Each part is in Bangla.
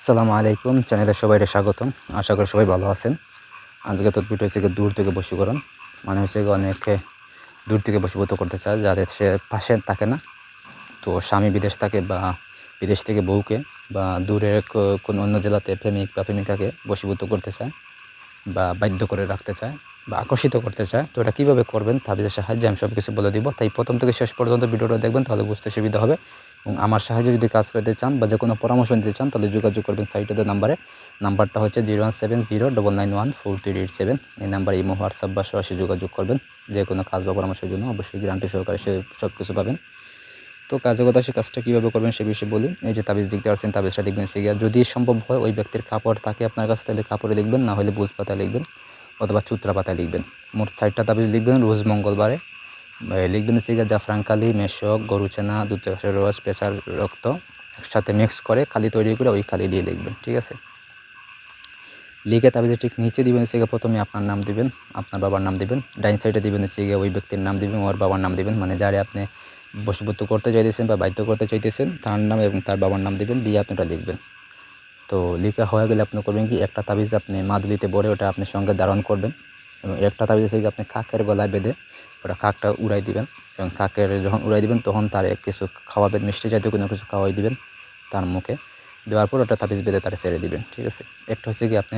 আসসালামু আলাইকুম, চ্যানেলে সবাইকে স্বাগতম। আশা করি সবাই ভালো আছেন। আজকে টপিকটা হচ্ছে দূর থেকে বশীকরণ। মানে হচ্ছে অনেকে দূর থেকে বশীভূত করতে চায় যাদের সে পাশে থাকে না। তো স্বামী বিদেশ থাকে বা বিদেশ থেকে বউকে বা দূরের কোনো অন্য জেলাতে প্রেমিক বা প্রেমিকাকে বশীভূত করতে চায় বা বাধ্য করে রাখতে চায় বা আকর্ষিত করতে চায়। তো এটা কীভাবে করবেন তাবিজের সাহায্যে আমি সব কিছু বলে দিব। তাই প্রথম থেকে শেষ পর্যন্ত ভিডিওটা দেখবেন, তাহলে বুঝতে সুবিধা হবে। এবং আমার সাহায্যে যদি কাজ করতে চান বা যে কোনো পরামর্শ নিতে চান তাহলে যোগাযোগ করবেন সাইটে দেওয়া নাম্বারে। নাম্বারটা হচ্ছে 01709914387। এই নাম্বারে ইমো, হোয়াটসঅ্যাপ বা সরাসরি যোগাযোগ করবেন যে কোনো কাজ বা পরামর্শের জন্য। অবশ্যই গ্যারান্টি সহকারে সে সব কিছু পাবেন। তো কাজের কথা, সে কাজটা কীভাবে করবেন সে বিষয়ে বলি। এই যে তাবিজ দেখতে পাচ্ছেন, তাবিজটা দেখবেন সিগা যদি সম্ভব হয় ওই ব্যক্তির কাপড় থাকে আপনার কাছে, তাহলে কাপড়ে লিখবেন, না হলে বুজ পাতায় লিখবেন অথবা চুত্রা পাতায় লিখবেন। মোট 4টা তাবিজ লিখবেন। রোজ মঙ্গলবারে লিখবেন সিগা জাফরান কালি, মেশক, গরুচেনা, দুধ ঘাসের রস, পেঁচার রক্ত একসাথে মিক্স করে কালি তৈরি করে ওই কালি দিয়ে লিখবেন, ঠিক আছে? লিখে তাবিজের ঠিক নিচে দিবেন হচ্ছে প্রথমে আপনার নাম দিবেন, আপনার বাবার নাম দিবেন। ডাইন সাইডে দিবেন হচ্ছে ওই ব্যক্তির নাম দিবেন, ওর বাবার নাম দিবেন। মানে যারে আপনি বশীভূত করতে চাইতেছেন বা বাধ্য করতে চাইতেছেন তার নাম এবং তার বাবার নাম দিবেন, দিয়ে আপনি ওটা লিখবেন। তো লেখা হয়ে গেলে আপনি করবেন কি, একটা তাবিজ আপনি মাদুলিতে ভরে ওটা আপনি সঙ্গে ধারণ করবেন এবং একটা তাবিজ হচ্ছে আপনি কাকের গলায় বেঁধে ওটা কাকটা উড়াই দিবেন। এবং কাকের যখন উড়াই দিবেন তখন তার কিছু খাওয়াবেন, মিষ্টি জাতীয় কোনো কিছু খাওয়াই দিবেন তার মুখে। দেওয়ার পর ওটা তাবিজ বেঁধে তারা ছেড়ে দিবেন, ঠিক আছে? একটা হচ্ছে কি, আপনি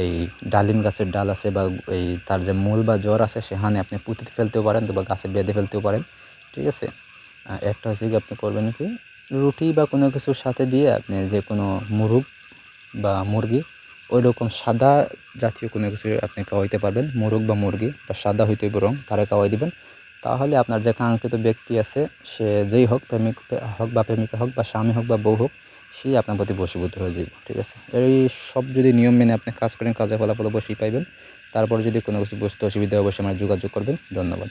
এই ডালিম গাছের ডাল আছে বা এই তার যে মূল বা জড় আছে সেখানে আপনি পুঁতিতে ফেলতেও পারেন বা গাছে বেঁধে ফেলতেও পারেন, ঠিক আছে? একটা হচ্ছে কি, আপনি করবেন কি, রুটি বা কোনো কিছুর সাথে দিয়ে আপনি যে কোনো মুরগ বা মুরগি ওই রকম সাদা জাতীয় কোনো কিছু আপনি খাওয়াইতে পারবেন। মোরগ বা মুরগি বা সাদা হইতে বরং তারা খাওয়াই দিবেন। তাহলে আপনার যে কাঙ্ক্ষিত ব্যক্তি আছে, সে যেই হোক, প্রেমিক হোক বা প্রেমিকা হোক বা স্বামী হোক বা বউ হোক, সেই আপনার প্রতি বশীভূত হয়ে যাবে, ঠিক আছে? এই সব যদি নিয়ম মেনে আপনি কাজ করেন, কাজের ফলাফল অবশ্যই পাইবেন। তারপরে যদি কোনো কিছু বুঝতে অসুবিধা হয় অবশ্যই আমার যোগাযোগ করবেন। ধন্যবাদ।